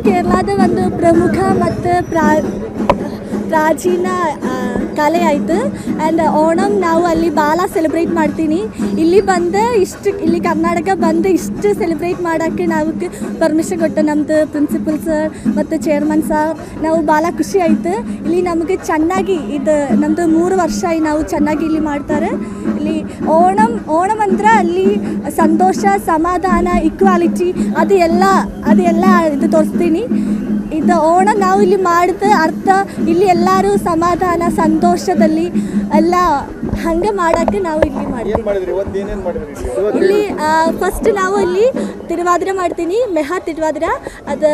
ಕೇರಳದ ಒಂದು ಪ್ರಮುಖ ಮತ್ತು ಪ್ರಾಚೀನ ಕಲೆ ಆಯಿತು. ಆ್ಯಂಡ್ ಓಣಮ್ ನಾವು ಅಲ್ಲಿ ಭಾಳ ಸೆಲೆಬ್ರೇಟ್ ಮಾಡ್ತೀನಿ. ಇಲ್ಲಿ ಇಲ್ಲಿ ಕರ್ನಾಟಕ ಬಂದು ಇಷ್ಟು ಸೆಲೆಬ್ರೇಟ್ ಮಾಡೋಕ್ಕೆ ನಾವು ಪರ್ಮಿಷನ್ ಕೊಟ್ಟು ನಮ್ಮದು ಪ್ರಿನ್ಸಿಪಲ್ ಸರ್ ಮತ್ತು ಚೇರ್ಮನ್ ಸರ್ ನಾವು ಭಾಳ ಖುಷಿ ಆಯಿತು. ಇಲ್ಲಿ ನಮಗೆ ಚೆನ್ನಾಗಿ ಇದು ನಮ್ಮದು 3 ವರ್ಷ ನಾವು ಚೆನ್ನಾಗಿ ಇಲ್ಲಿ ಮಾಡ್ತಾರೆ. ಇಲ್ಲಿ ಓಣಮ್ ಅಂದ್ರೆ ಅಲ್ಲಿ ಸಂತೋಷ, ಸಮಾಧಾನ, ಇಕ್ವಾಲಿಟಿ ಅದು ಎಲ್ಲ ಇದು ತೋರಿಸ್ತೀನಿ. ಇದು ಓಣ ನಾವು ಇಲ್ಲಿ ಮಾಡಿದ ಅರ್ಥ ಇಲ್ಲಿ ಎಲ್ಲರೂ ಸಮಾಧಾನ ಸಂತೋಷದಲ್ಲಿ ಎಲ್ಲ ಹಂಗೆ ಮಾಡೋಕ್ಕೆ ನಾವು ಇಲ್ಲಿ ಮಾಡ್ತೀವಿ. ಇಲ್ಲಿ ಫಸ್ಟ್ ನಾವು ಇಲ್ಲಿ ತಿರುವಾದ್ರೆ ಮಾಡ್ತೀನಿ, ಮೆಹಾ ತಿರುವಾದ್ರೆ ಅದು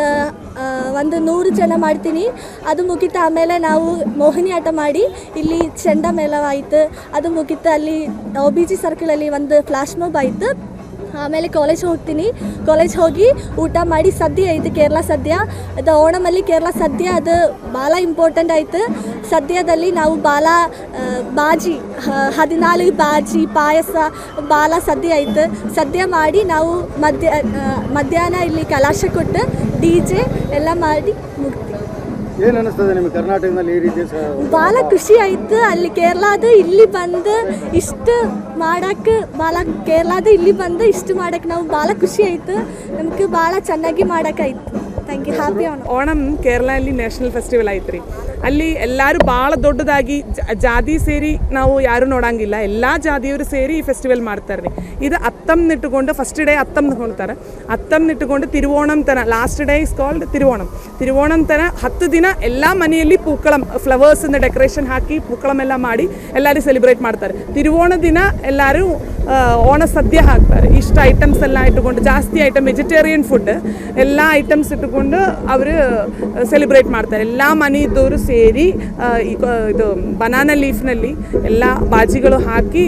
ಒಂದು 100 ಜನ ಮಾಡ್ತೀನಿ. ಅದು ಮುಗಿತ ಆಮೇಲೆ ನಾವು ಮೋಹಿನಿ ಆಟ ಮಾಡಿ ಇಲ್ಲಿ ಚೆಂಡ ಮೇಳವಾಯಿತು. ಅದು ಮುಗಿತ ಅಲ್ಲಿ OBG ಸರ್ಕಲಲ್ಲಿ ಒಂದು ಫ್ಲಾಶ್ ಮಾಬ್ ಆಯಿತು. ಆಮೇಲೆ ಕಾಲೇಜ್ ಹೋಗ್ತೀನಿ. ಕಾಲೇಜ್ ಹೋಗಿ ಊಟ ಮಾಡಿ ಸದ್ಯ ಐತೆ ಕೇರಳ ಸದ್ಯ. ಅದು ಓಣಮಲ್ಲಿ ಕೇರಳ ಸದ್ಯ ಅದು ಭಾಳ ಇಂಪಾರ್ಟೆಂಟ್ ಆಯಿತು. ಸದ್ಯದಲ್ಲಿ ನಾವು ಭಾಳ ಬಾಜಿ 14 ಬಾಜಿ ಪಾಯಸ ಭಾಳ ಸದ್ಯ ಆಯಿತು. ಸದ್ಯ ಮಾಡಿ ನಾವು ಮಧ್ಯಾಹ್ನ ಇಲ್ಲಿ ಕಲಾಶ ಕೊಟ್ಟು DJ ಎಲ್ಲ ಮಾಡಿ ಮುಗ್ತೀವಿ. ಏನು ಅನಿಸ್ತದೆ ನಿಮಗೆ ಕರ್ನಾಟಕದಲ್ಲಿ ಈ ರೀತಿ? ಭಾಳ ಖುಷಿ ಆಯಿತು. ಅಲ್ಲಿ ಕೇರಳದ ಇಲ್ಲಿ ಬಂದು ಇಷ್ಟು ಮಾಡೋಕ್ಕೆ ಇಲ್ಲಿ ಬಂದು ಇಷ್ಟು ಮಾಡೋಕ್ಕೆ ನಾವು ಭಾಳ ಖುಷಿ ಆಯಿತು. ನಮ್ಗೆ ಭಾಳ ಚೆನ್ನಾಗಿ ಮಾಡೋಕ್ಕಾಯ್ತು. Thank you. ಹ್ಯಾಪಿ ಓಣಮ್ ಕೇರಳಲ್ಲಿ ನ್ಯಾಷನಲ್ ಫೆಸ್ಟಿವಲ್ ಆಯ್ತು ರೀ. ಅಲ್ಲಿ ಎಲ್ಲರೂ ಭಾಳ ದೊಡ್ಡದಾಗಿ ಜಾತಿ ಸೇರಿ ನಾವು ಯಾರೂ ನೋಡಂಗಿಲ್ಲ, ಎಲ್ಲ ಜಾತಿಯವರು ಸೇರಿ ಈ ಫೆಸ್ಟಿವಲ್ ಮಾಡ್ತಾರೆ ರೀ. ಇದು ಅತ್ತಮ್ನಿಟ್ಟುಕೊಂಡು ಫಸ್ಟ್ ಡೇ ಅತ್ತಮ್ನಿಟ್ಕೊಳ್ತಾರೆ. ಅತ್ತಮ್ನಿಟ್ಟುಕೊಂಡು ತಿರುವೋಣಂ ತನ ಲಾಸ್ಟ್ ಡೇ ಇಸ್ ಕಾಲ್ಡ್ ತಿರುವೋಣಂ ತನ 10 ದಿನ ಎಲ್ಲ ಮನೆಯಲ್ಲಿ ಪೂಕಳಂ ಫ್ಲವರ್ಸಿಂದ ಡೆಕೋರೇಷನ್ ಹಾಕಿ ಪೂಕಳಂ ಎಲ್ಲ ಮಾಡಿ ಎಲ್ಲರೂ ಸೆಲೆಬ್ರೇಟ್ ಮಾಡ್ತಾರೆ. ತಿರುವೋಣ ದಿನ ಎಲ್ಲರೂ ಓಣ ಸದ್ಯ ಹಾಕ್ತಾರೆ. ಇಷ್ಟು ಐಟಮ್ಸ್ ಎಲ್ಲ ಇಟ್ಟುಕೊಂಡು ಜಾಸ್ತಿ ಐಟಮ್ ವೆಜಿಟೇರಿಯನ್ ಫುಡ್ ಎಲ್ಲ ಐಟಮ್ಸ್ ಇಟ್ಟುಕೊಂಡು ಅವರು ಸೆಲೆಬ್ರೇಟ್ ಮಾಡ್ತಾರೆ. ಎಲ್ಲ ಮನೆಯದವರು ಸೇರಿ ಇದು ಬನಾನಾ ಲೀಫ್ನಲ್ಲಿ ಎಲ್ಲ ಬಾಜಿಗಳು ಹಾಕಿ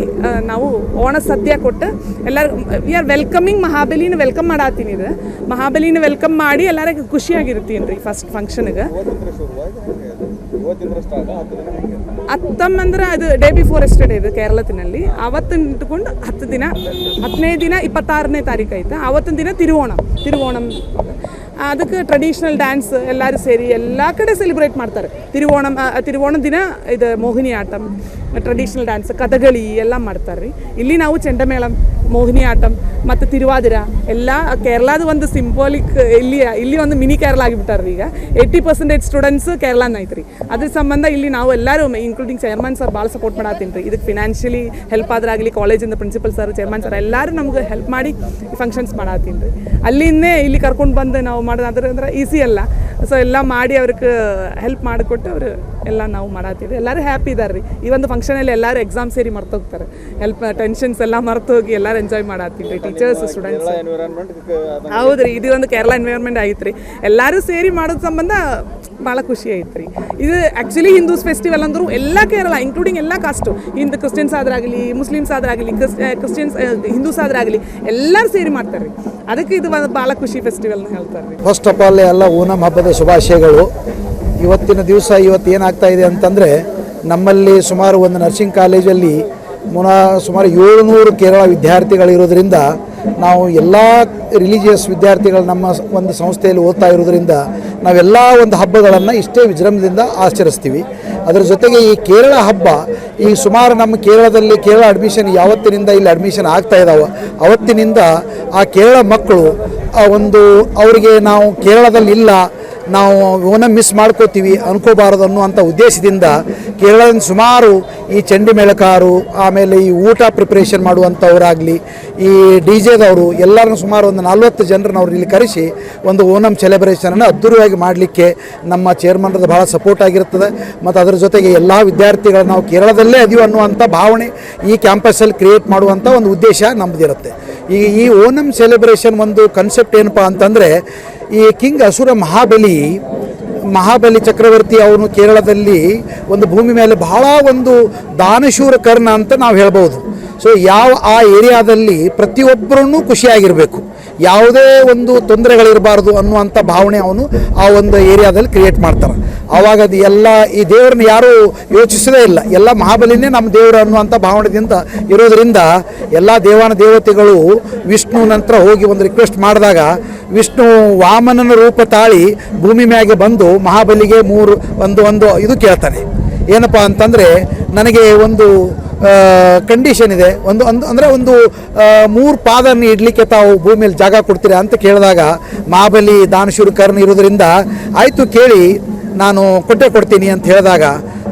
ನಾವು ಓಣ ಸದ್ಯ ಕೊಟ್ಟು ಎಲ್ಲರೂ ವಿ ಆರ್ ವೆಲ್ಕಮಿಂಗ್ ಮಹಾಬಲಿನ ವೆಲ್ಕಮ್ ಮಾಡತ್ತೀನಿ. ಇದು ಮಹಾಬಲಿನ ವೆಲ್ಕಮ್ ಮಾಡಿ ಎಲ್ಲರಿಗೂ ಖುಷಿಯಾಗಿರ್ತೀನಿ ರೀ. ಫಸ್ಟ್ ಫಂಕ್ಷನ್ಗೆ ಅತ್ತಮ್ ಅಂದ್ರೆ ಅದು ಡೇ ಬಿಫೋರ್ ಎಸ್ಟರ್ಡೇ ಇದು ಕೇರಳದಲ್ಲಿ. ಅವತ್ತಿನ ಇಟ್ಕೊಂಡು 10 ದಿನ 10ನೇ ದಿನ 26ನೇ ತಾರೀಕು ಆಯ್ತು. ಅವತ್ತಿನ ದಿನ ತಿರುವೋಣಂ ಅದಕ್ಕೆ ಟ್ರೆಡಿಷ್ನಲ್ ಡ್ಯಾನ್ಸ್ ಎಲ್ಲರೂ ಸೇರಿ ಎಲ್ಲ ಕಡೆ ಸೆಲೆಬ್ರೇಟ್ ಮಾಡ್ತಾರೆ. ತಿರುವೋಣಂ ದಿನ ಇದು ಮೋಹಿನಿ ಆಟಂ, ಟ್ರೆಡಿಷ್ನಲ್ ಡ್ಯಾನ್ಸ್, ಕಥಗಳಿ ಎಲ್ಲ ಮಾಡ್ತಾರೆ ರೀ. ಇಲ್ಲಿ ನಾವು ಚೆಂಡಮೇಳಂ, ಮೋಹಿನಿ ಆಟಂ ಮತ್ತು ತಿರುವಾದಿರ ಎಲ್ಲ ಕೇರಳದ ಒಂದು ಸಿಂಬಾಲಿಕ್ ಇಲ್ಲಿ ಒಂದು ಮಿನಿ ಕೇರಳ ಆಗಿಬಿಟ್ಟಾರೆ ರೀ. ಈಗ 80% ಸ್ಟೂಡೆಂಟ್ಸ್ ಕೇರಳನ ಐತ್ರಿ. ಅದ್ರ ಸಂಬಂಧ ಇಲ್ಲಿ ನಾವು ಎಲ್ಲರೂ ಇನ್ಕ್ಲೂಡಿಂಗ್ ಚೇರ್ಮನ್ ಸರ್ ಭಾಳ ಸಪೋರ್ಟ್ ಮಾಡತ್ತೀನಿ ರೀ. ಇದಕ್ಕೆ ಫಿನಾನ್ಷಿಯಲಿ ಹೆಲ್ಪ್ ಆದ್ರಾಗಲಿ ಕಾಲೇಜಿಂದ ಪ್ರಿನ್ಸಿಪಲ್ ಸರ್, ಚೇರ್ಮನ್ ಸರ್ ಎಲ್ಲರೂ ನಮ್ಗೆ ಹೆಲ್ಪ್ ಮಾಡಿ ಫಂಕ್ಷನ್ಸ್ ಮಾಡತ್ತೀನಿ ರೀ. ಅಲ್ಲಿಂದೇ ಇಲ್ಲಿ ಕರ್ಕೊಂಡು ಬಂದು ನಾವು ಮಾಡೋದಾದ್ರೆ ಅಂದ್ರೆ ಈಸಿ ಅಲ್ಲ. ಸೊ ಎಲ್ಲ ಮಾಡಿ ಅವ್ರಿಗೆ ಹೆಲ್ಪ್ ಮಾಡಿಕೊಟ್ಟು ಅವರು ಎಲ್ಲ ನಾವು ಮಾಡತ್ತೀವಿ. ಎಲ್ಲರೂ ಹ್ಯಾಪಿ ಇದ್ದಾರೆ ರೀ. ಈ ಒಂದು ಫಂಕ್ಷನಲ್ಲಿ ಎಲ್ಲರೂ ಎಕ್ಸಾಮ್ ಸೇರಿ ಮರ್ತೋಗ್ತಾರೆ. ಟೆನ್ಷನ್ಸ್ ಎಲ್ಲ ಮರ್ತೋಗಿ ಎಲ್ಲರೂ ಎಂಜಾಯ್ ಮಾಡತ್ತೀವಿ ರೀ, ಟೀಚರ್ಸ್ ಸ್ಟೂಡೆಂಟ್ಸ್. ಹೌದು ರೀ, ಇದು ಒಂದು ಕೇರಳ ಎನ್ವೈರ್ಮೆಂಟ್ ಆಯ್ತು ರೀ. ಎಲ್ಲರೂ ಸೇರಿ ಮಾಡೋದು ಸಂಬಂಧ ಭಾಳ ಖುಷಿ ಆಯ್ತು ರೀ. ಇದು ಆ್ಯಕ್ಚುಲಿ ಹಿಂದೂಸ್ ಫೆಸ್ಟಿವಲ್ ಅಂದರು ಎಲ್ಲ ಕೇರಳ ಇನ್ಕ್ಲೂಡಿಂಗ್ ಎಲ್ಲ ಕಾಸ್ಟು, ಕ್ರಿಶ್ಚಿಯನ್ಸ್ ಆದ್ರಾಗಲಿ, ಮುಸ್ಲಿಮ್ಸ್ ಆದ್ರಾಗಲಿ, ಕ್ರಿಶ್ಚಿಯನ್ಸ್ ಹಿಂದೂಸ್ ಆದ್ರಾಗಲಿ ಎಲ್ಲರೂ ಸೇರಿ ಮಾಡ್ತಾರೆ ರೀ. ಅದಕ್ಕೆ ಇದು ಭಾಳ ಖುಷಿ ಫೆಸ್ಟಿವಲ್ನ ಹೇಳ್ತಾರೆ ರೀ. ಫಸ್ಟ್ ಆಫ್ ಆಲ್ ಎಲ್ಲ ಓಣಂ ಹಬ್ಬದ ಶುಭಾಶಯಗಳು. ಇವತ್ತಿನ ದಿವಸ ಇವತ್ತು ಏನಾಗ್ತಾ ಇದೆ ಅಂತಂದರೆ, ನಮ್ಮಲ್ಲಿ ಸುಮಾರು ಒಂದು ನರ್ಸಿಂಗ್ ಕಾಲೇಜಲ್ಲಿ ಸುಮಾರು 700 ಕೇರಳ ವಿದ್ಯಾರ್ಥಿಗಳಿರೋದ್ರಿಂದ ನಾವು ಎಲ್ಲ ರಿಲಿಜಿಯಸ್ ವಿದ್ಯಾರ್ಥಿಗಳು ನಮ್ಮ ಒಂದು ಸಂಸ್ಥೆಯಲ್ಲಿ ಓದ್ತಾ ಇರೋದ್ರಿಂದ ನಾವೆಲ್ಲ ಒಂದು ಹಬ್ಬಗಳನ್ನು ಇಷ್ಟೇ ವಿಜೃಂಭಣೆಯಿಂದ ಆಚರಿಸ್ತೀವಿ. ಅದರ ಜೊತೆಗೆ ಈ ಕೇರಳ ಹಬ್ಬ ಈ ಸುಮಾರು ನಮ್ಮ ಕೇರಳದಲ್ಲಿ ಕೇರಳ ಅಡ್ಮಿಷನ್ ಯಾವತ್ತಿನಿಂದ ಇಲ್ಲಿ ಅಡ್ಮಿಷನ್ ಆಗ್ತಾ ಇದ್ದಾವೆ ಅವತ್ತಿನಿಂದ ಆ ಕೇರಳ ಮಕ್ಕಳು ಅವರಿಗೆ ನಾವು ಕೇರಳದಲ್ಲಿ ಇಲ್ಲ, ನಾವು ಓಣಂ ಮಿಸ್ ಮಾಡ್ಕೋತೀವಿ ಅನ್ಕೋಬಾರದು ಅನ್ನುವಂಥ ಉದ್ದೇಶದಿಂದ ಕೇರಳದಿಂದ ಸುಮಾರು ಈ ಚಂಡಿ ಮೇಳಕಾರು, ಆಮೇಲೆ ಈ ಊಟ ಪ್ರಿಪ್ರೇಷನ್ ಮಾಡುವಂಥವರಾಗಲಿ, ಈ DJದವರು ಎಲ್ಲರನ್ನೂ ಸುಮಾರು ಒಂದು 40 ಜನರನ್ನು ಅವ್ರು ಇಲ್ಲಿ ಕರೆಸಿ ಒಂದು ಓಣಂ ಸೆಲೆಬ್ರೇಷನನ್ನು ಅದ್ದೂರಿಯಾಗಿ ಮಾಡಲಿಕ್ಕೆ ನಮ್ಮ ಚೇರ್ಮನ್ರದ್ದು ಭಾಳ ಸಪೋರ್ಟ್ ಆಗಿರ್ತದೆ. ಮತ್ತು ಅದರ ಜೊತೆಗೆ ಎಲ್ಲ ವಿದ್ಯಾರ್ಥಿಗಳು ನಾವು ಕೇರಳದಲ್ಲೇ ಅದೀವಿ ಅನ್ನುವಂಥ ಭಾವನೆ ಈ ಕ್ಯಾಂಪಸ್ಸಲ್ಲಿ ಕ್ರಿಯೇಟ್ ಮಾಡುವಂಥ ಒಂದು ಉದ್ದೇಶ ನಮ್ಮದಿರುತ್ತೆ. ಈ ಓಣಂ ಸೆಲೆಬ್ರೇಷನ್ ಒಂದು ಕನ್ಸೆಪ್ಟ್ ಏನಪ್ಪ ಅಂತಂದರೆ, ಈ ಕಿಂಗ್ ಅಸುರ ಮಹಾಬಲಿ ಚಕ್ರವರ್ತಿ ಅವನು ಕೇರಳದಲ್ಲಿ ಒಂದು ಭೂಮಿ ಮೇಲೆ ಬಹಳ ಒಂದು ದಾನಶೂರ ಕರ್ಣ ಅಂತ ನಾವು ಹೇಳ್ಬೋದು. ಸೊ ಆ ಏರಿಯಾದಲ್ಲಿ ಪ್ರತಿಯೊಬ್ಬರೂ ಖುಷಿಯಾಗಿರಬೇಕು. ಯಾವುದೇ ಒಂದು ತೊಂದರೆಗಳಿರಬಾರ್ದು ಅನ್ನುವಂಥ ಭಾವನೆ ಅವನು ಆ ಒಂದು ಏರಿಯಾದಲ್ಲಿ ಕ್ರಿಯೇಟ್ ಮಾಡ್ತಾರೆ. ಆವಾಗ ಅದು ಎಲ್ಲ ಈ ದೇವ್ರನ್ನ ಯಾರೂ ಯೋಚಿಸೋದೇ ಇಲ್ಲ, ಎಲ್ಲ ಮಹಾಬಲಿನೇ ನಮ್ಮ ದೇವರು ಅನ್ನುವಂಥ ಭಾವನೆಯಿಂದ ಇರೋದರಿಂದ ಎಲ್ಲ ದೇವಾನ ದೇವತೆಗಳು ವಿಷ್ಣು ನಂತರ ಹೋಗಿ ಒಂದು ರಿಕ್ವೆಸ್ಟ್ ಮಾಡಿದಾಗ ವಿಷ್ಣು ವಾಮನನ ರೂಪ ತಾಳಿ ಭೂಮಿ ಮ್ಯಾಗೆ ಬಂದು ಮಹಾಬಲಿಗೆ ಒಂದು ಇದು ಕೇಳ್ತಾನೆ. ಏನಪ್ಪ ಅಂತಂದರೆ, ನನಗೆ ಒಂದು ಕಂಡೀಷನ್ ಇದೆ, ಅಂದರೆ ಒಂದು 3 ಪಾದನ್ನು ಇಡಲಿಕ್ಕೆ ತಾವು ಭೂಮಿಯಲ್ಲಿ ಜಾಗ ಕೊಡ್ತೀರಾ ಅಂತ ಕೇಳಿದಾಗ ಮಹಾಬಲಿ ದಾನಶೂರ ಕರ್ಣ ಇರೋದ್ರಿಂದ ಆಯಿತು ಕೇಳಿ ನಾನು ಕೊಡ್ತೀನಿ ಅಂತ ಹೇಳಿದಾಗ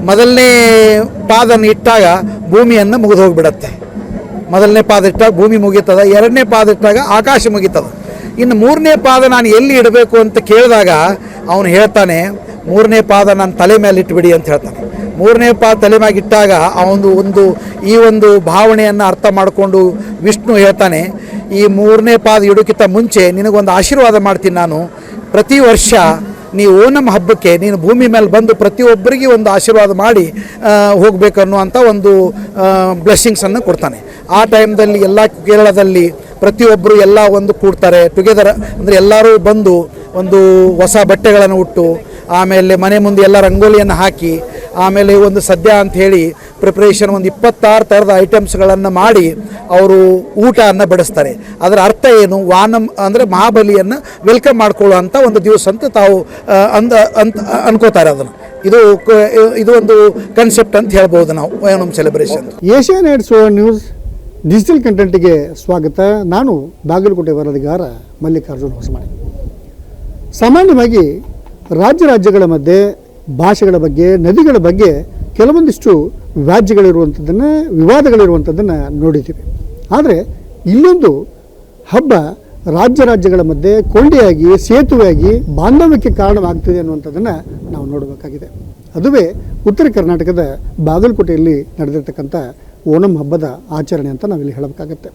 ಮೊದಲನೇ ಪಾದನ್ನು ಇಟ್ಟಾಗ ಭೂಮಿಯನ್ನು ಮುಗಿದು ಹೋಗಿಬಿಡತ್ತೆ. ಮೊದಲನೇ ಪಾದ ಇಟ್ಟಾಗ ಭೂಮಿ ಮುಗೀತದ, 2ನೇ ಪಾದ ಇಟ್ಟಾಗ ಆಕಾಶ ಮುಗೀತದ. ಇನ್ನು 3ನೇ ಪಾದ ನಾನು ಎಲ್ಲಿ ಇಡಬೇಕು ಅಂತ ಕೇಳಿದಾಗ ಅವನು ಹೇಳ್ತಾನೆ, 3ನೇ ಪಾದ ನಾನು ತಲೆ ಮೇಲೆ ಇಟ್ಬಿಡಿ ಅಂತ ಹೇಳ್ತಾನೆ. 3ನೇ ಪಾದ ತಲೆ ಮ್ಯಾಗೆ ಇಟ್ಟಾಗ ಈ ಒಂದು ಭಾವನೆಯನ್ನು ಅರ್ಥ ಮಾಡಿಕೊಂಡು ವಿಷ್ಣು ಹೇಳ್ತಾನೆ, ಈ 3ನೇ ಪಾದ ಇಡೋಕ್ಕಿಂತ ಮುಂಚೆ ನಿನಗೊಂದು ಆಶೀರ್ವಾದ ಮಾಡ್ತೀನಿ ನಾನು. ಪ್ರತಿ ವರ್ಷ ನೀವು ಓಣಂ ಹಬ್ಬಕ್ಕೆ ನೀನು ಭೂಮಿ ಮೇಲೆ ಬಂದು ಪ್ರತಿಯೊಬ್ಬರಿಗೆ ಒಂದು ಆಶೀರ್ವಾದ ಮಾಡಿ ಹೋಗಬೇಕನ್ನುವಂಥ ಒಂದು ಬ್ಲೆಸ್ಸಿಂಗ್ಸನ್ನು ಕೊಡ್ತಾನೆ. ಆ ಟೈಮ್ದಲ್ಲಿ ಎಲ್ಲ ಕೇರಳದಲ್ಲಿ ಪ್ರತಿಯೊಬ್ಬರು ಎಲ್ಲ ಒಂದು ಕೂಡ್ತಾರೆ ಟುಗೆದರ್, ಅಂದರೆ ಎಲ್ಲರೂ ಬಂದು ಒಂದು ಹೊಸ ಬಟ್ಟೆಗಳನ್ನು ಉಟ್ಟು, ಆಮೇಲೆ ಮನೆ ಮುಂದೆ ಎಲ್ಲ ರಂಗೋಲಿಯನ್ನು ಹಾಕಿ, ಆಮೇಲೆ ಒಂದು ಸದ್ಯ ಅಂಥೇಳಿ ಪ್ರಿಪ್ರೇಷನ್ ಒಂದು 26 ಥರದ ಐಟಮ್ಸ್ಗಳನ್ನು ಮಾಡಿ ಅವರು ಊಟವನ್ನು ಬಡಿಸ್ತಾರೆ. ಅದರ ಅರ್ಥ ಏನು, ವಾನಂ ಅಂದರೆ ಮಹಾಬಲಿಯನ್ನು ವೆಲ್ಕಮ್ ಮಾಡ್ಕೊಳ್ಳುವಂಥ ಒಂದು ದಿವಸ ಅಂತ ತಾವು ಅನ್ಕೋತಾರೆ. ಅದನ್ನು ಇದು ಒಂದು ಕನ್ಸೆಪ್ಟ್ ಅಂತ ಹೇಳ್ಬೋದು ನಾವು Onam celebration. Asianet news digital ಕಂಟೆಂಟ್ಗೆ ಸ್ವಾಗತ. ನಾನು ಬಾಗಲಕೋಟೆ ವರದಿಗಾರ ಮಲ್ಲಿಕಾರ್ಜುನ ಹೊಸಮನೆ. ಸಾಮಾನ್ಯವಾಗಿ ರಾಜ್ಯಗಳ ಮಧ್ಯೆ ಭಾಷೆಗಳ ಬಗ್ಗೆ, ನದಿಗಳ ಬಗ್ಗೆ ಕೆಲವೊಂದಿಷ್ಟು ವ್ಯಾಜ್ಯಗಳಿರುವಂಥದ್ದನ್ನು, ವಿವಾದಗಳಿರುವಂಥದ್ದನ್ನು ನೋಡಿದ್ದೀವಿ. ಆದರೆ ಇಲ್ಲೊಂದು ಹಬ್ಬ ರಾಜ್ಯಗಳ ಮಧ್ಯೆ ಕೊಂಡಿಯಾಗಿ, ಸೇತುವೆಯಾಗಿ, ಬಾಂಧವ್ಯಕ್ಕೆ ಕಾರಣವಾಗ್ತಿದೆ ಅನ್ನುವಂಥದ್ದನ್ನು ನಾವು ನೋಡಬೇಕಾಗಿದೆ. ಅದುವೇ ಉತ್ತರ ಕರ್ನಾಟಕದ ಬಾಗಲಕೋಟೆಯಲ್ಲಿ ನಡೆದಿರ್ತಕ್ಕಂಥ ಓಣಂ ಹಬ್ಬದ ಆಚರಣೆ ಅಂತ ನಾವಿಲ್ಲಿ ಹೇಳಬೇಕಾಗತ್ತೆ.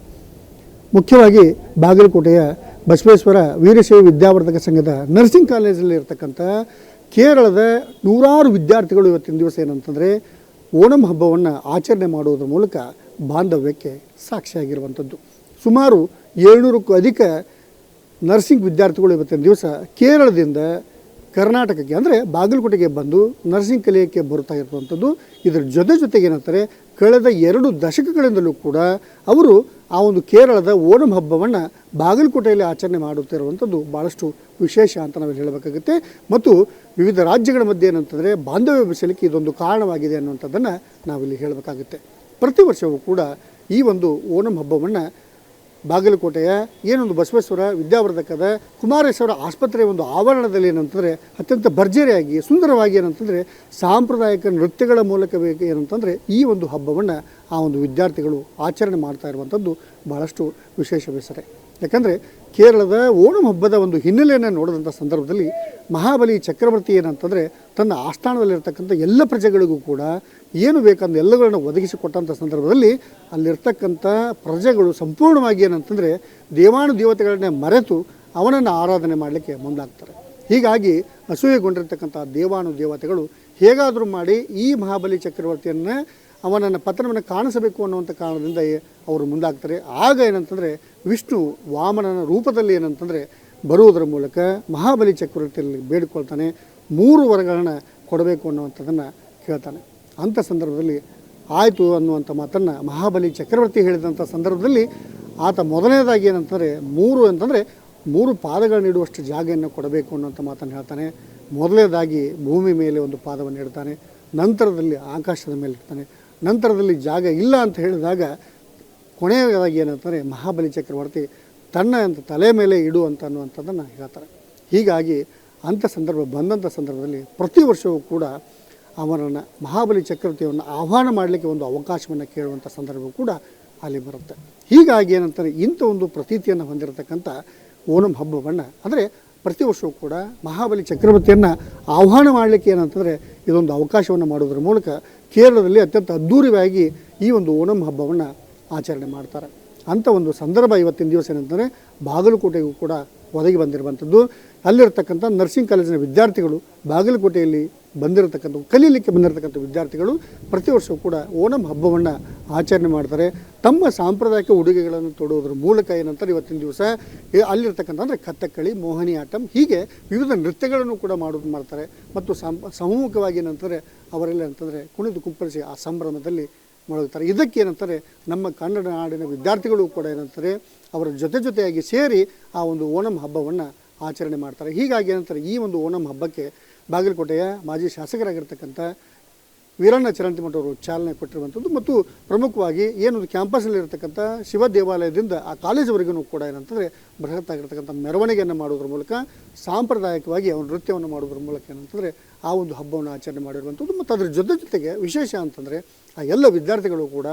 ಮುಖ್ಯವಾಗಿ ಬಾಗಲಕೋಟೆಯ ಬಸವೇಶ್ವರ ವೀರಶೈವ ವಿದ್ಯಾವರ್ಧಕ ಸಂಘದ ನರ್ಸಿಂಗ್ ಕಾಲೇಜಲ್ಲಿ ಇರತಕ್ಕಂಥ ಕೇರಳದ ನೂರಾರು ವಿದ್ಯಾರ್ಥಿಗಳು ಇವತ್ತಿನ ದಿವಸ ಏನಂತಂದರೆ ಓಣಂ ಹಬ್ಬವನ್ನು ಆಚರಣೆ ಮಾಡುವುದರ ಮೂಲಕ ಬಾಂಧವ್ಯಕ್ಕೆ ಸಾಕ್ಷಿಯಾಗಿರುವಂಥದ್ದು. ಸುಮಾರು 700ಕ್ಕೂ ಅಧಿಕ ನರ್ಸಿಂಗ್ ವಿದ್ಯಾರ್ಥಿಗಳು ಇವತ್ತಿನ ದಿವಸ ಕೇರಳದಿಂದ ಕರ್ನಾಟಕಕ್ಕೆ ಅಂದರೆ ಬಾಗಲಕೋಟೆಗೆ ಬಂದು ನರ್ಸಿಂಗ್ ಕಲಿಯೋಕ್ಕೆ ಬರ್ತಾ ಇರುವಂಥದ್ದು. ಇದರ ಜೊತೆಗೆ ಏನಂತಾರೆ, ಕಳೆದ 2 ದಶಕಗಳಿಂದಲೂ ಕೂಡ ಅವರು ಆ ಒಂದು ಕೇರಳದ ಓಣಂ ಹಬ್ಬವನ್ನು ಬಾಗಲಕೋಟೆಯಲ್ಲಿ ಆಚರಣೆ ಮಾಡುತ್ತಿರುವಂಥದ್ದು ಭಾಳಷ್ಟು ವಿಶೇಷ ಅಂತ ನಾವು ಹೇಳಬೇಕಾಗುತ್ತೆ. ಮತ್ತು ವಿವಿಧ ರಾಜ್ಯಗಳ ಮಧ್ಯೆ ಏನಂತಂದರೆ ಬಾಂಧವ್ಯ ಬೆಳೆಸಲಿಕ್ಕೆ ಇದೊಂದು ಕಾರಣವಾಗಿದೆ ಅನ್ನುವಂಥದ್ದನ್ನು ನಾವಿಲ್ಲಿ ಹೇಳಬೇಕಾಗುತ್ತೆ. ಪ್ರತಿ ವರ್ಷವೂ ಕೂಡ ಈ ಒಂದು ಓಣಂ ಹಬ್ಬವನ್ನು ಬಾಗಲಕೋಟೆಯ ಏನೊಂದು ಬಸವೇಶ್ವರ ವಿದ್ಯಾವರ್ಧಕದ ಕುಮಾರೇಶ್ವರ ಆಸ್ಪತ್ರೆಯ ಒಂದು ಆವರಣದಲ್ಲಿ ಏನಂತಂದರೆ ಅತ್ಯಂತ ಭರ್ಜರಿಯಾಗಿ, ಸುಂದರವಾಗಿ ಏನಂತಂದರೆ ಸಾಂಪ್ರದಾಯಿಕ ನೃತ್ಯಗಳ ಮೂಲಕವೇ ಏನಂತಂದರೆ ಈ ಒಂದು ಹಬ್ಬವನ್ನು ಆ ಒಂದು ವಿದ್ಯಾರ್ಥಿಗಳು ಆಚರಣೆ ಮಾಡ್ತಾ ಇರುವಂಥದ್ದು ಭಾಳಷ್ಟು ವಿಶೇಷ ಬೇಸರ. ಯಾಕಂದರೆ ಕೇರಳದ ಓಣಂ ಹಬ್ಬದ ಒಂದು ಹಿನ್ನೆಲೆಯನ್ನು ನೋಡಿದಂಥ ಸಂದರ್ಭದಲ್ಲಿ ಮಹಾಬಲಿ ಚಕ್ರವರ್ತಿ ಏನಂತಂದರೆ ತನ್ನ ಆಸ್ಥಾನದಲ್ಲಿರ್ತಕ್ಕಂಥ ಎಲ್ಲ ಪ್ರಜೆಗಳಿಗೂ ಕೂಡ ಏನು ಬೇಕಂದ ಎಲ್ಲಗಳನ್ನು ಒದಗಿಸಿಕೊಟ್ಟಂಥ ಸಂದರ್ಭದಲ್ಲಿ ಅಲ್ಲಿರ್ತಕ್ಕಂಥ ಪ್ರಜೆಗಳು ಸಂಪೂರ್ಣವಾಗಿ ಏನಂತಂದರೆ ದೇವಾನು ದೇವತೆಗಳನ್ನೇ ಮರೆತು ಅವನನ್ನು ಆರಾಧನೆ ಮಾಡಲಿಕ್ಕೆ ಮುಂದಾಗ್ತಾರೆ. ಹೀಗಾಗಿ ಅಸೂಯೆಗೊಂಡಿರ್ತಕ್ಕಂಥ ದೇವಾನು ದೇವತೆಗಳು ಹೇಗಾದರೂ ಮಾಡಿ ಈ ಮಹಾಬಲಿ ಚಕ್ರವರ್ತಿಯನ್ನು ಅವನನ್ನು ಪತನವನ್ನು ಕಾಣಿಸಬೇಕು ಅನ್ನುವಂಥ ಕಾರಣದಿಂದ ಅವರು ಮುಂದಾಗ್ತಾರೆ. ಆಗ ಏನಂತಂದರೆ ವಿಷ್ಣು ವಾಮನನ ರೂಪದಲ್ಲಿ ಏನಂತಂದರೆ ಬರುವುದರ ಮೂಲಕ ಮಹಾಬಲಿ ಚಕ್ರವರ್ತಿಯಲ್ಲಿ ಬೇಡಿಕೊಳ್ತಾನೆ, 3 ವರಗಳನ್ನು ಕೊಡಬೇಕು ಅನ್ನುವಂಥದ್ದನ್ನು ಕೇಳ್ತಾನೆ. ಅಂಥ ಸಂದರ್ಭದಲ್ಲಿ ಆಯಿತು ಅನ್ನುವಂಥ ಮಾತನ್ನು ಮಹಾಬಲಿ ಚಕ್ರವರ್ತಿ ಹೇಳಿದಂಥ ಸಂದರ್ಭದಲ್ಲಿ ಆತ ಮೊದಲನೇದಾಗಿ ಏನಂತಂದರೆ 3 ಪಾದಗಳನ್ನು ಇಡುವಷ್ಟು ಜಾಗೆಯನ್ನು ಕೊಡಬೇಕು ಅನ್ನುವಂಥ ಮಾತನ್ನು ಹೇಳ್ತಾನೆ. ಮೊದಲನೇದಾಗಿ ಭೂಮಿ ಮೇಲೆ ಒಂದು ಪಾದವನ್ನು ಇಡ್ತಾನೆ, ನಂತರದಲ್ಲಿ ಆಕಾಶದ ಮೇಲೆ ಇಡ್ತಾನೆ, ನಂತರದಲ್ಲಿ ಜಾಗ ಇಲ್ಲ ಅಂತ ಹೇಳಿದಾಗ ಕೊನೆಯದಾಗಿ ಏನಂತಾರೆ ಮಹಾಬಲಿ ಚಕ್ರವರ್ತಿ ತನ್ನ ತಲೆ ಮೇಲೆ ಇಡು ಅನ್ನುವಂಥದ್ದನ್ನು ಹೇಳ್ತಾರೆ. ಹೀಗಾಗಿ ಅಂಥ ಬಂದಂಥ ಸಂದರ್ಭದಲ್ಲಿ ಪ್ರತಿ ವರ್ಷವೂ ಕೂಡ ಅವರನ್ನು ಮಹಾಬಲಿ ಚಕ್ರವರ್ತಿಯನ್ನು ಆಹ್ವಾನ ಮಾಡಲಿಕ್ಕೆ ಒಂದು ಅವಕಾಶವನ್ನು ಕೇಳುವಂಥ ಸಂದರ್ಭ ಕೂಡ ಅಲ್ಲಿ ಬರುತ್ತೆ. ಹೀಗಾಗಿ ಏನಂತಾರೆ ಇಂಥ ಒಂದು ಪ್ರತೀತಿಯನ್ನು ಹೊಂದಿರತಕ್ಕಂಥ ಓಣಂ ಹಬ್ಬವನ್ನು ಅಂದರೆ ಪ್ರತಿ ವರ್ಷವೂ ಕೂಡ ಮಹಾಬಲಿ ಚಕ್ರವರ್ತಿಯನ್ನು ಆಹ್ವಾನ ಮಾಡಲಿಕ್ಕೆ ಏನಂತಂದರೆ ಇದೊಂದು ಅವಕಾಶವನ್ನು ಮಾಡೋದ್ರ ಮೂಲಕ ಕೇರಳದಲ್ಲಿ ಅತ್ಯಂತ ಅದ್ಧೂರಿಯಾಗಿ ಈ ಒಂದು ಓಣಂ ಹಬ್ಬವನ್ನು ಆಚರಣೆ ಮಾಡ್ತಾರೆ. ಅಂಥ ಒಂದು ಸಂದರ್ಭ ಇವತ್ತಿನ ದಿವಸ ಏನಂತಂದರೆ ಬಾಗಲಕೋಟೆಗೂ ಕೂಡ ಒದಗಿ ಬಂದಿರುವಂಥದ್ದು. ಅಲ್ಲಿರ್ತಕ್ಕಂಥ ನರ್ಸಿಂಗ್ ಕಾಲೇಜಿನ ವಿದ್ಯಾರ್ಥಿಗಳು, ಬಾಗಲಕೋಟೆಯಲ್ಲಿ ಬಂದಿರತಕ್ಕಂಥ ಕಲೀಲಿಕ್ಕೆ ಬಂದಿರತಕ್ಕಂಥ ವಿದ್ಯಾರ್ಥಿಗಳು ಪ್ರತಿ ವರ್ಷವೂ ಕೂಡ ಓಣಂ ಹಬ್ಬವನ್ನು ಆಚರಣೆ ಮಾಡ್ತಾರೆ. ತಮ್ಮ ಸಾಂಪ್ರದಾಯಿಕ ಉಡುಗೆಗಳನ್ನು ತೊಡುವುದರ ಮೂಲಕ ಏನಂತಾರೆ ಇವತ್ತಿನ ದಿವಸ ಅಲ್ಲಿರ್ತಕ್ಕಂಥ ಅಂದರೆ ಕಥಕ್ಕಳಿ, ಮೋಹಿನಿ ಆಟಂ ಹೀಗೆ ವಿವಿಧ ನೃತ್ಯಗಳನ್ನು ಕೂಡ ಮಾಡ್ತಾರೆ. ಮತ್ತು ಸಮೂಹವಾಗಿ ಏನಂತಾರೆ ಅವರೆಲ್ಲ ಅಂತಂದರೆ ಕುಣಿದು ಕುಪ್ಪಳಿಸಿ ಆ ಸಂಭ್ರಮದಲ್ಲಿ ಮುಳುಗುತ್ತಾರೆ. ಇದಕ್ಕೇನಂತಾರೆ ನಮ್ಮ ಕನ್ನಡ ನಾಡಿನ ವಿದ್ಯಾರ್ಥಿಗಳು ಕೂಡ ಏನಂತಾರೆ ಅವರ ಜೊತೆಯಾಗಿ ಸೇರಿ ಆ ಒಂದು ಓಣಂ ಹಬ್ಬವನ್ನು ಆಚರಣೆ ಮಾಡ್ತಾರೆ. ಹೀಗಾಗಿ ಏನಂತಾರೆ ಈ ಒಂದು ಓಣಂ ಹಬ್ಬಕ್ಕೆ ಬಾಗಲಕೋಟೆಯ ಮಾಜಿ ಶಾಸಕರಾಗಿರ್ತಕ್ಕಂಥ ವೀರಣ್ಣ ಚರಂತಿಮಠ ಅವರು ಚಾಲನೆ ಕೊಟ್ಟಿರುವಂಥದ್ದು. ಮತ್ತು ಪ್ರಮುಖವಾಗಿ ಏನೊಂದು ಕ್ಯಾಂಪಸ್ಸಲ್ಲಿರ್ತಕ್ಕಂಥ ಶಿವ ದೇವಾಲಯದಿಂದ ಆ ಕಾಲೇಜುವರೆಗೂ ಕೂಡ ಏನಂತಂದರೆ ಬೃಹತ್ತಾಗಿರ್ತಕ್ಕಂಥ ಮೆರವಣಿಗೆಯನ್ನು ಮಾಡೋದ್ರ ಮೂಲಕ ಸಾಂಪ್ರದಾಯಿಕವಾಗಿ ಅವ್ರ ನೃತ್ಯವನ್ನು ಮಾಡೋದ್ರ ಮೂಲಕ ಏನಂತಂದರೆ ಆ ಒಂದು ಹಬ್ಬವನ್ನು ಆಚರಣೆ ಮಾಡಿರುವಂಥದ್ದು. ಮತ್ತು ಅದರ ಜೊತೆಗೆ ವಿಶೇಷ ಅಂತಂದರೆ ಆ ಎಲ್ಲ ವಿದ್ಯಾರ್ಥಿಗಳು ಕೂಡ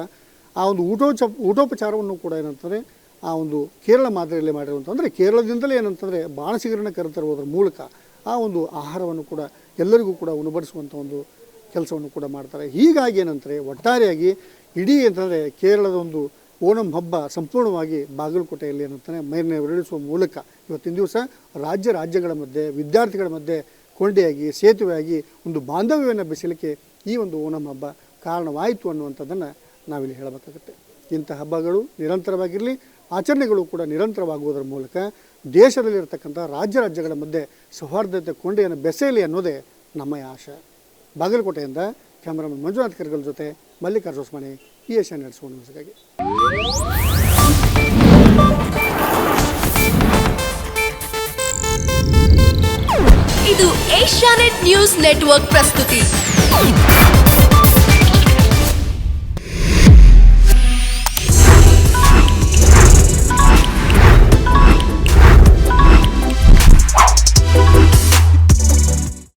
ಆ ಒಂದು ಊಟೋಪಚಾರವನ್ನು ಕೂಡ ಏನಂತಂದರೆ ಆ ಒಂದು ಕೇರಳ ಮಾದರಿಯಲ್ಲಿ ಮಾಡಿರುವಂಥ ಅಂದರೆ ಕೇರಳದಿಂದಲೇ ಏನಂತಂದರೆ ಬಾಣಸಿಗರನ್ನು ಕರೆತರುವುದರ ಮೂಲಕ ಆ ಒಂದು ಆಹಾರವನ್ನು ಕೂಡ ಎಲ್ಲರಿಗೂ ಕೂಡ ಉಣಬಡಿಸುವಂಥ ಒಂದು ಕೆಲಸವನ್ನು ಕೂಡ ಮಾಡ್ತಾರೆ. ಹೀಗಾಗಿ ಏನಂತಾರೆ ಒಟ್ಟಾರೆಯಾಗಿ ಇಡೀ ಅಂತಂದರೆ ಕೇರಳದ ಒಂದು ಓಣಂ ಹಬ್ಬ ಸಂಪೂರ್ಣವಾಗಿ ಬಾಗಲಕೋಟೆಯಲ್ಲಿ ಏನಂತಾನೆ ಮೈನೆರಳಿಸುವ ಮೂಲಕ ಇವತ್ತಿನ ದಿವಸ ರಾಜ್ಯಗಳ ಮಧ್ಯೆ ವಿದ್ಯಾರ್ಥಿಗಳ ಮಧ್ಯೆ ಕೊಂಡಿಯಾಗಿ ಸೇತುವೆಯಾಗಿ ಒಂದು ಬಾಂಧವ್ಯವನ್ನು ಬೆಸಲಿಕ್ಕೆ ಈ ಒಂದು ಓಣಂ ಹಬ್ಬ ಕಾರಣವಾಯಿತು ಅನ್ನುವಂಥದ್ದನ್ನು ನಾವಿಲ್ಲಿ ಹೇಳಬೇಕಾಗುತ್ತೆ. ಇಂಥ ಹಬ್ಬಗಳು ನಿರಂತರವಾಗಿರಲಿ, ಆಚರಣೆಗಳು ಕೂಡ ನಿರಂತರವಾಗುವುದರ ಮೂಲಕ ದೇಶದಲ್ಲಿರ್ತಕ್ಕಂಥ ರಾಜ್ಯಗಳ ಮಧ್ಯೆ ಸೌಹಾರ್ದತೆ ಕೊಂಡಿಯನ್ನು ಬೆಸೆಯಲಿ ಅನ್ನೋದೇ ನಮ್ಮ ಆಶೆ. ಬಾಗಲಕೋಟೆಯಿಂದ ಕ್ಯಾಮರಾಮನ್ ಮಂಜುನಾಥ್ ಕರ್ಗಲ್ ಜೊತೆ ಮಲ್ಲಿಕಾರ್ಜುನ ಹೊಸಮನೆ, ESN ನ್ಯೂಸ್ಗಾಗಿ. ಇದು ಏಷ್ಯಾನೆಟ್ ನ್ಯೂಸ್ ನೆಟ್ವರ್ಕ್ ಪ್ರಸ್ತುತಿ.